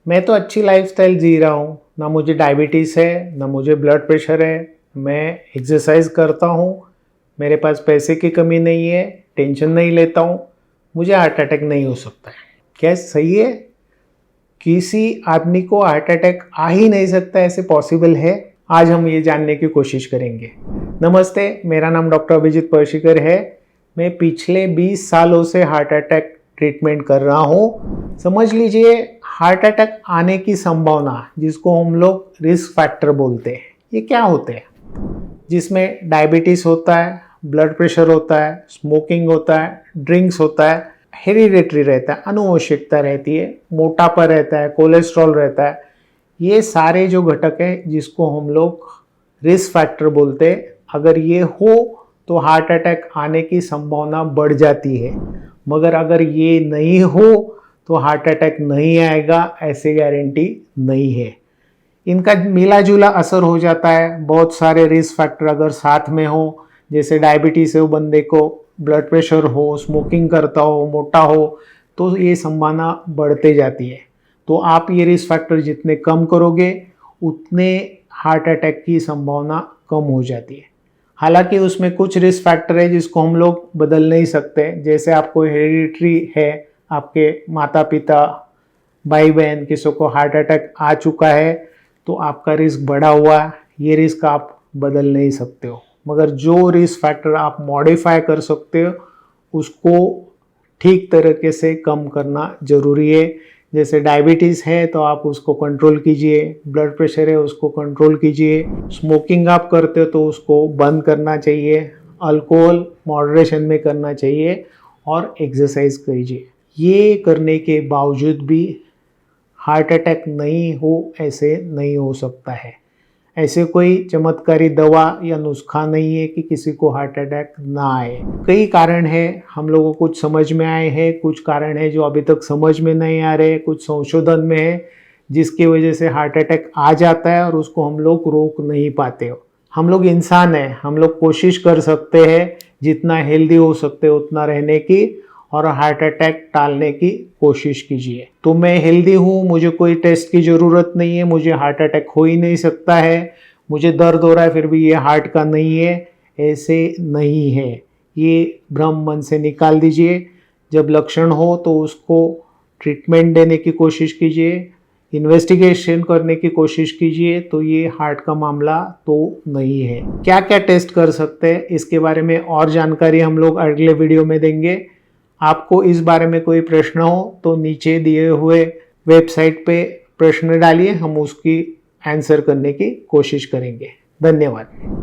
मैं तो अच्छी लाइफस्टाइल जी रहा हूँ, ना मुझे डायबिटीज़ है, ना मुझे ब्लड प्रेशर है, मैं एक्सरसाइज करता हूँ, मेरे पास पैसे की कमी नहीं है, टेंशन नहीं लेता हूँ, मुझे हार्ट अटैक नहीं हो सकता है। क्या सही है? किसी आदमी को हार्ट अटैक आ ही नहीं सकता, ऐसे पॉसिबल है? आज हम ये जानने की कोशिश करेंगे। नमस्ते, मेरा नाम डॉक्टर अभिजीत पर्शिकर है। मैं पिछले 20 सालों से हार्ट अटैक ट्रीटमेंट कर रहा हूँ। समझ लीजिए, हार्ट अटैक आने की संभावना, जिसको हम लोग रिस्क फैक्टर बोलते हैं, ये क्या होते हैं? जिसमें डायबिटीज़ होता है, ब्लड प्रेशर होता है, स्मोकिंग होता है, ड्रिंक्स होता है, हेरिडेटरी रहता है, आनुवंशिकता रहती है, मोटापा रहता है, कोलेस्ट्रॉल रहता है। ये सारे जो घटक हैं जिसको हम लोग रिस्क फैक्टर बोलते हैं, अगर ये हो तो हार्ट अटैक आने की संभावना बढ़ जाती है। मगर अगर ये नहीं हो तो हार्ट अटैक नहीं आएगा, ऐसे गारंटी नहीं है। इनका मिला जुला असर हो जाता है। बहुत सारे रिस्क फैक्टर अगर साथ में हो, जैसे डायबिटीज़ हो बंदे को, ब्लड प्रेशर हो, स्मोकिंग करता हो, मोटा हो, तो ये संभावना बढ़ते जाती है। तो आप ये रिस्क फैक्टर जितने कम करोगे उतने हार्ट अटैक की संभावना कम हो जाती है। हालांकि उसमें कुछ रिस्क फैक्टर है जिसको हम लोग बदल नहीं सकते। जैसे आपको हेरिडिटरी है, आपके माता पिता, भाई बहन किसी को हार्ट अटैक आ चुका है तो आपका रिस्क बढ़ा हुआ है, ये रिस्क आप बदल नहीं सकते हो। मगर जो रिस्क फैक्टर आप मॉडिफाई कर सकते हो उसको ठीक तरीके से कम करना ज़रूरी है। जैसे डायबिटीज़ है तो आप उसको कंट्रोल कीजिए, ब्लड प्रेशर है उसको कंट्रोल कीजिए, स्मोकिंग आप करते हो तो उसको बंद करना चाहिए, अल्कोहल मॉडरेशन में करना चाहिए और एक्सरसाइज कीजिए। ये करने के बावजूद भी हार्ट अटैक नहीं हो ऐसे नहीं हो सकता है। ऐसे कोई चमत्कारी दवा या नुस्खा नहीं है कि किसी को हार्ट अटैक ना आए। कई कारण है, हम लोगों को कुछ समझ में आए हैं, कुछ कारण है जो अभी तक समझ में नहीं आ रहे, कुछ संशोधन में है जिसकी वजह से हार्ट अटैक आ जाता है और उसको हम लोग रोक नहीं पाते हो। हम लोग इंसान हैं, हम लोग कोशिश कर सकते हैं जितना हेल्दी हो सकते उतना रहने की और हार्ट अटैक टालने की कोशिश कीजिए। तो मैं हेल्दी हूँ, मुझे कोई टेस्ट की ज़रूरत नहीं है, मुझे हार्ट अटैक हो ही नहीं सकता है, मुझे दर्द हो रहा है फिर भी ये हार्ट का नहीं है, ऐसे नहीं है। ये भ्रम मन से निकाल दीजिए। जब लक्षण हो तो उसको ट्रीटमेंट देने की कोशिश कीजिए, इन्वेस्टिगेशन करने की कोशिश कीजिए, तो ये हार्ट का मामला तो नहीं है। क्या क्या टेस्ट कर सकते हैं इसके बारे में और जानकारी हम लोग अगले वीडियो में देंगे। आपको इस बारे में कोई प्रश्न हो तो नीचे दिए हुए वेबसाइट पे प्रश्न डालिए, हम उसकी आंसर करने की कोशिश करेंगे। धन्यवाद।